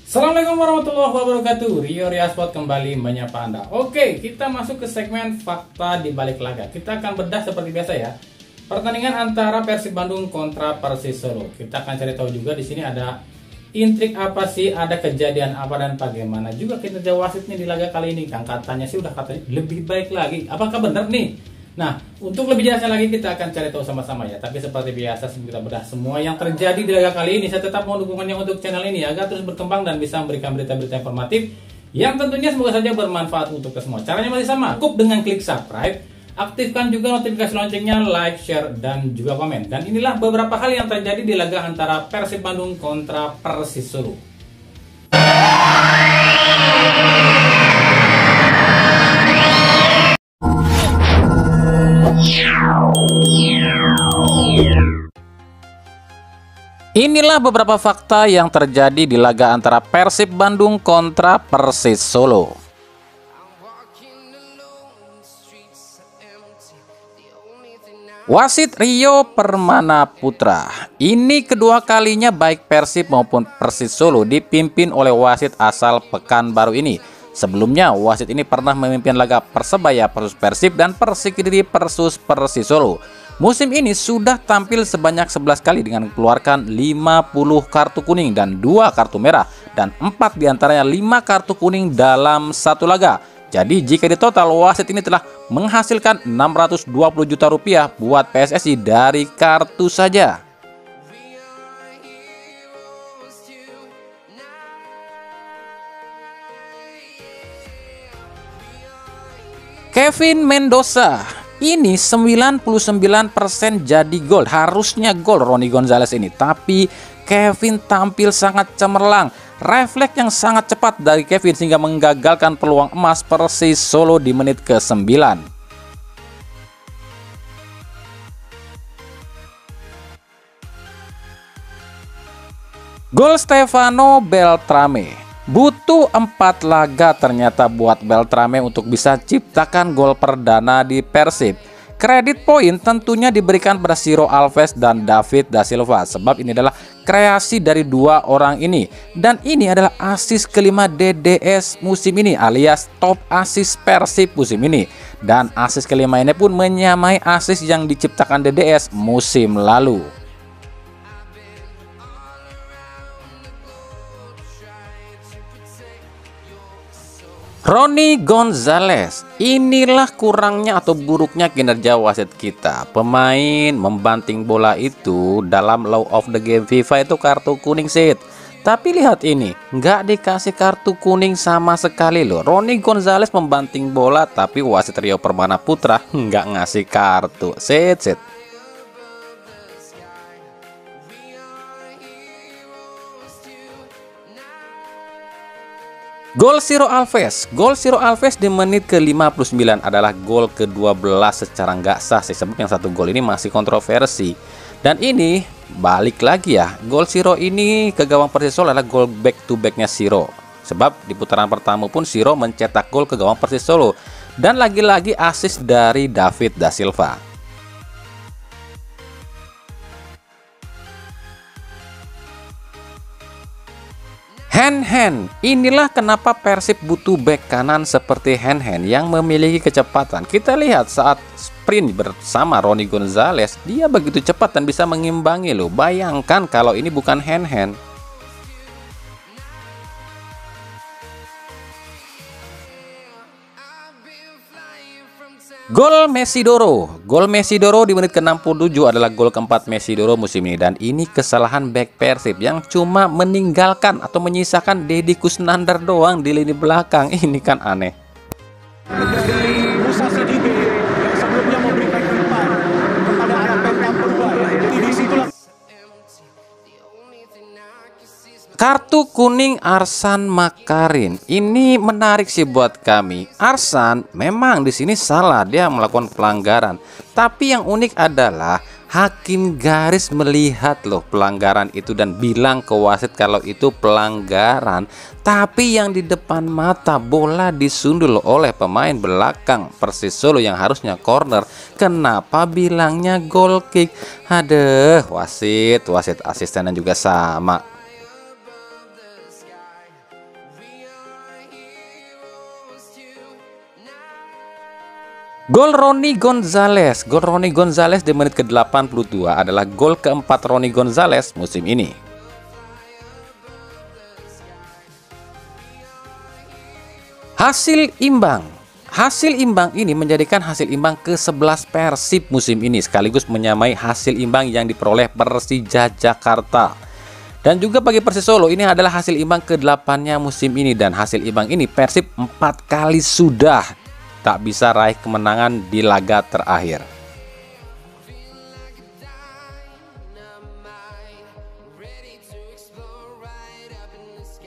Assalamualaikum warahmatullahi wabarakatuh. Rio Riasport kembali menyapa Anda. Oke, kita masuk ke segmen fakta di balik laga. Kita akan bedah seperti biasa ya. Pertandingan antara Persib Bandung kontra Persis Solo. Kita akan cari tahu juga di sini ada intrik apa sih, ada kejadian apa dan bagaimana juga kinerja wasit nih di laga kali ini. Kan katanya sih udah katanya lebih baik lagi. Apakah benar nih? Nah, untuk lebih jelasnya lagi kita akan cari tahu sama-sama ya. Tapi seperti biasa sebelum kita bedah semua yang terjadi di laga kali ini, saya tetap mohon dukungannya untuk channel ini agar terus berkembang dan bisa memberikan berita-berita informatif yang tentunya semoga saja bermanfaat untuk kita semua. Caranya masih sama, cukup dengan klik subscribe, aktifkan juga notifikasi loncengnya, like, share, dan juga komen. Dan inilah beberapa hal yang terjadi di laga antara Persib Bandung kontra Persis Solo. Inilah beberapa fakta yang terjadi di laga antara Persib Bandung kontra Persis Solo. Wasit Rio Permana Putra. Ini kedua kalinya baik Persib maupun Persis Solo dipimpin oleh wasit asal Pekanbaru ini. Sebelumnya wasit ini pernah memimpin laga Persebaya versus Persib dan Persik Kediri versus Persis Solo. Musim ini sudah tampil sebanyak 11 kali dengan mengeluarkan 50 kartu kuning dan 2 kartu merah, dan 4 diantaranya 5 kartu kuning dalam satu laga. Jadi jika ditotal, wasit ini telah menghasilkan 620 juta rupiah buat PSSI dari kartu saja. Kevin Mendoza. Ini 99% jadi gol. Harusnya gol Rony Gonzalez ini, tapi Kevin tampil sangat cemerlang. Refleks yang sangat cepat dari Kevin sehingga menggagalkan peluang emas Persis Solo di menit ke-9. Gol Stefano Beltrame. Butuh 4 laga ternyata buat Beltrame untuk bisa ciptakan gol perdana di Persib. Kredit poin tentunya diberikan pada Ciro Alves dan David da Silva, sebab ini adalah kreasi dari dua orang ini. Dan ini adalah asis kelima DDS musim ini, alias top asis Persib musim ini. Dan asis kelima ini pun menyamai asis yang diciptakan DDS musim lalu. Rony Gonzalez. Inilah kurangnya atau buruknya kinerja wasit kita. Pemain membanting bola itu dalam law of the game FIFA itu kartu kuning sit. Tapi lihat ini, nggak dikasih kartu kuning sama sekali loh. Rony Gonzalez membanting bola tapi wasit Rio Permana Putra nggak ngasih kartu sit. Gol Ciro Alves. Gol Ciro Alves di menit ke-59 adalah gol ke-12 secara nggak sah sih, sebab yang satu gol ini masih kontroversi. Dan ini balik lagi ya, gol Ciro ini ke gawang Persis Solo adalah gol back to backnya Ciro. Sebab di putaran pertama pun Ciro mencetak gol ke gawang Persis Solo. Dan lagi-lagi asis dari David da Silva. Hen-Hen. Inilah kenapa Persib butuh bek kanan seperti Hen-Hen yang memiliki kecepatan. Kita lihat saat sprint bersama Rony Gonzalez, dia begitu cepat dan bisa mengimbangi loh. Bayangkan kalau ini bukan Hen-Hen. Gol Mesidoro. Gol Mesidoro di menit ke-67 adalah gol keempat Mesidoro musim ini. Dan ini kesalahan back Persib yang cuma meninggalkan atau menyisakan Deddy Kusnandar doang di lini belakang. Ini kan aneh. Dari Musa Sidibe yang sebelumnya memberikan umpan kepada anak bentang purba. Jadi disitulah Kartu kuning Arsan Makarin. Ini menarik sih buat kami. Arsan memang di sini salah, dia melakukan pelanggaran. Tapi yang unik adalah hakim garis melihat loh pelanggaran itu dan bilang ke wasit kalau itu pelanggaran. Tapi yang di depan mata bola disundul oleh pemain belakang Persis Solo yang harusnya corner. Kenapa bilangnya goal kick? Aduh, wasit asistennya juga sama. Gol Rony Gonzalez. Gol Rony Gonzalez di menit ke-82 adalah gol keempat Rony Gonzalez musim ini. Hasil imbang. Hasil imbang ini menjadikan hasil imbang ke-11 Persib musim ini, sekaligus menyamai hasil imbang yang diperoleh Persija Jakarta. Dan juga bagi Persis Solo ini adalah hasil imbang ke-8-nya musim ini, dan hasil imbang ini Persib 4 kali sudah tak bisa raih kemenangan di laga terakhir.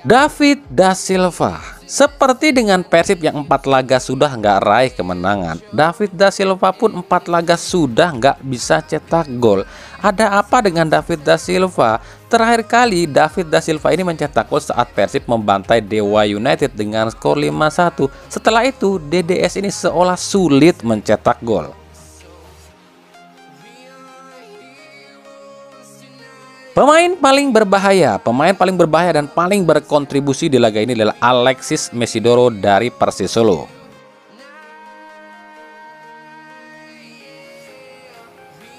David da Silva. Seperti dengan Persib yang 4 laga sudah nggak raih kemenangan, David da Silva pun 4 laga sudah nggak bisa cetak gol. Ada apa dengan David da Silva? Terakhir kali David da Silva ini mencetak gol saat Persib membantai Dewa United dengan skor 5-1. Setelah itu DDS ini seolah sulit mencetak gol. Pemain paling berbahaya dan paling berkontribusi di laga ini adalah Alexis Mesidoro dari Persis Solo.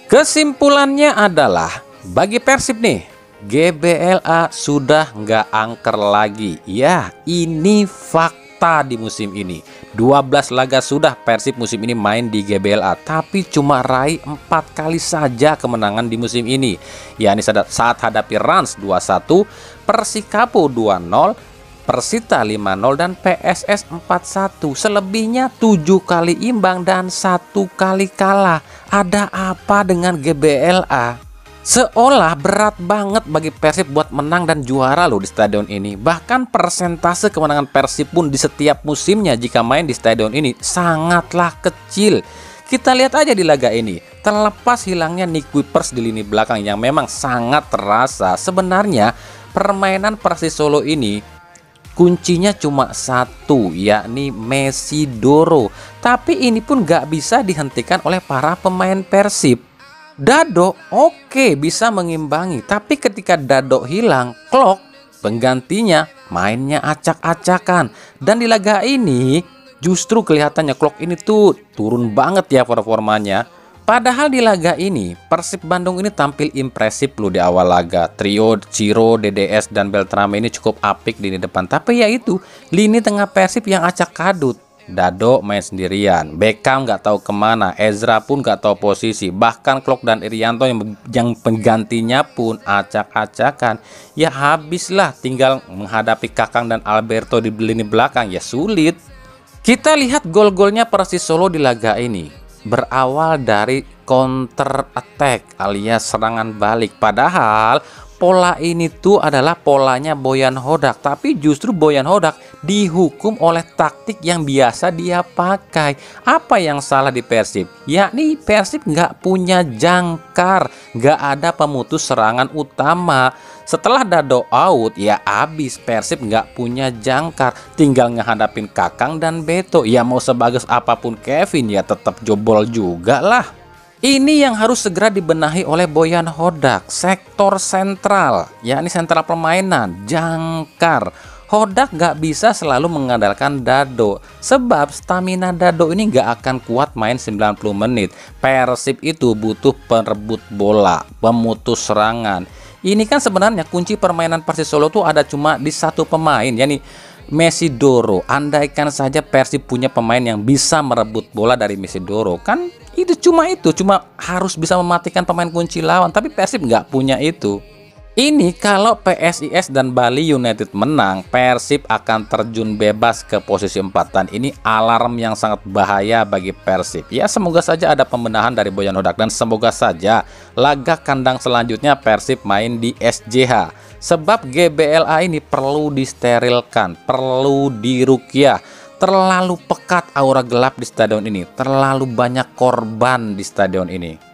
Kesimpulannya adalah bagi Persib nih, GBLA sudah nggak angker lagi. Ya, ini fakta di musim ini. 12 laga sudah Persib musim ini main di GBLA, tapi cuma raih 4 kali saja kemenangan di musim ini. Yakni saat hadapi Rans 2-1, Persikapo 2-0, Persita 5-0, dan PSS 4-1. Selebihnya 7 kali imbang dan 1 kali kalah. Ada apa dengan GBLA? Seolah berat banget bagi Persib buat menang dan juara loh di stadion ini. Bahkan persentase kemenangan Persib pun di setiap musimnya jika main di stadion ini sangatlah kecil. Kita lihat aja di laga ini. Terlepas hilangnya Nick Kuipers di lini belakang yang memang sangat terasa, sebenarnya permainan Persis Solo ini kuncinya cuma satu, yakni Mesidoro. Tapi ini pun gak bisa dihentikan oleh para pemain Persib. Dado oke bisa mengimbangi, tapi ketika Dado hilang, Klok penggantinya mainnya acak-acakan. Dan di laga ini justru kelihatannya Klok ini tuh turun banget ya performanya. Padahal di laga ini Persib Bandung ini tampil impresif loh di awal laga. Trio Ciro, DDS, dan Beltrame ini cukup apik di lini depan. Tapi ya itu, lini tengah Persib yang acak kadut. Dado main sendirian, Beckham nggak tahu kemana, Ezra pun nggak tahu posisi, bahkan Klok dan Irianto yang penggantinya pun acak-acakan. Ya habislah, tinggal menghadapi Kakang dan Alberto di lini belakang, ya sulit. Kita lihat gol-golnya Persis Solo di laga ini berawal dari counter attack alias serangan balik. Padahal pola ini tuh adalah polanya Boyan Hodak, tapi justru Boyan Hodak dihukum oleh taktik yang biasa dia pakai. Apa yang salah di Persib? Yakni Persib nggak punya jangkar, nggak ada pemutus serangan utama. Setelah Dado out, ya abis. Persib nggak punya jangkar, tinggal ngehadapin Kakang dan Beto. Ya mau sebagus apapun Kevin, ya tetap jebol juga lah. Ini yang harus segera dibenahi oleh Boyan Hodak. Sektor sentral, yakni sentral permainan, jangkar. Hodak gak bisa selalu mengandalkan Dado, sebab stamina Dado ini gak akan kuat main 90 menit. Persib itu butuh perebut bola, pemutus serangan. Ini kan sebenarnya kunci permainan Persis Solo tuh ada cuma di satu pemain, yakni Mesidoro. Andaikan saja Persib punya pemain yang bisa merebut bola dari Mesidoro, kan itu cuma harus bisa mematikan pemain kunci lawan. Tapi Persib nggak punya itu. Ini kalau PSIS dan Bali United menang, Persib akan terjun bebas ke posisi 4, dan ini alarm yang sangat bahaya bagi Persib. Ya semoga saja ada pembenahan dari Boyan Hodak, dan semoga saja laga kandang selanjutnya Persib main di SJH. Sebab GBLA ini perlu disterilkan, perlu diruqyah. Terlalu pekat aura gelap di stadion ini, terlalu banyak korban di stadion ini.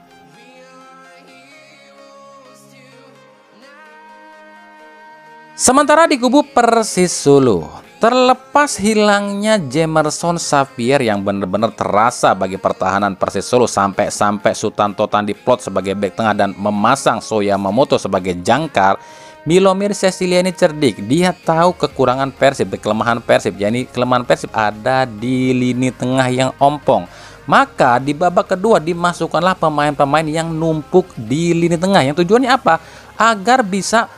Sementara di kubu Persis Solo, terlepas hilangnya Jemerson Xavier yang benar-benar terasa bagi pertahanan Persis Solo, sampai Sutanto diplot sebagai bek tengah dan memasang Soya Momoto sebagai jangkar, Milomir Cecilia ini cerdik. Dia tahu kekurangan Persib, kelemahan Persib. Jadi kelemahan Persib ada di lini tengah yang ompong. Maka di babak kedua dimasukkanlah pemain-pemain yang numpuk di lini tengah. Yang tujuannya apa? Agar bisa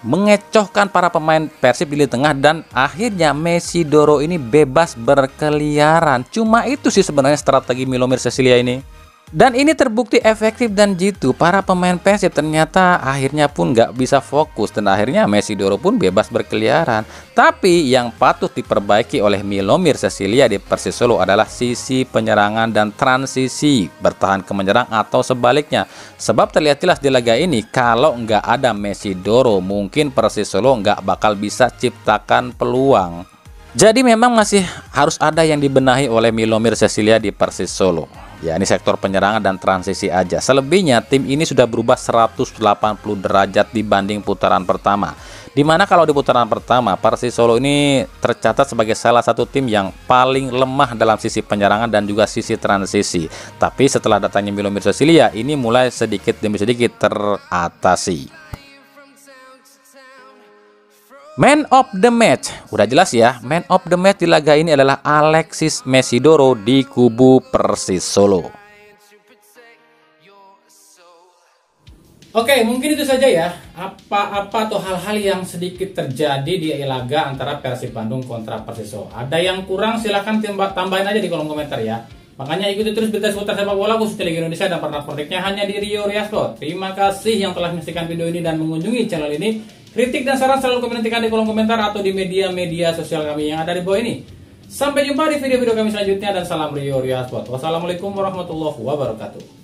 mengecohkan para pemain Persib di lini tengah dan akhirnya Mesidoro ini bebas berkeliaran. Cuma itu sih sebenarnya strategi Milomir Cecilia ini. Dan ini terbukti efektif dan jitu. Para pemain Persib ternyata akhirnya pun nggak bisa fokus dan akhirnya Mesidoro pun bebas berkeliaran. Tapi yang patut diperbaiki oleh Milomir Cecilia di Persis Solo adalah sisi penyerangan dan transisi bertahan ke menyerang atau sebaliknya. Sebab terlihat jelas di laga ini kalau nggak ada Mesidoro mungkin Persis Solo nggak bakal bisa ciptakan peluang. Jadi memang masih harus ada yang dibenahi oleh Milomir Cecilia di Persis Solo. Ya, ini sektor penyerangan dan transisi aja. Selebihnya tim ini sudah berubah 180 derajat dibanding putaran pertama. Dimana kalau di putaran pertama Persis Solo ini tercatat sebagai salah satu tim yang paling lemah dalam sisi penyerangan dan juga sisi transisi. Tapi setelah datangnya Milomir Cecilia ini mulai sedikit demi sedikit teratasi. Man of the match, udah jelas ya, man of the match di laga ini adalah Alexis Mesidoro di kubu Persis Solo. Oke, mungkin itu saja ya, apa-apa atau hal-hal yang sedikit terjadi di laga antara Persib Bandung kontra Persis Solo. Ada yang kurang silahkan tambahin aja di kolom komentar ya. Makanya ikuti terus berita seputar sepak bola khususnya Liga Indonesia dan pernak-perniknya hanya di Rio Riasport. Terima kasih yang telah menyaksikan video ini dan mengunjungi channel ini. Kritik dan saran selalu komentarkan di kolom komentar atau di media-media sosial kami yang ada di bawah ini. Sampai jumpa di video-video kami selanjutnya dan salam Rio Riasport. Wassalamualaikum warahmatullahi wabarakatuh.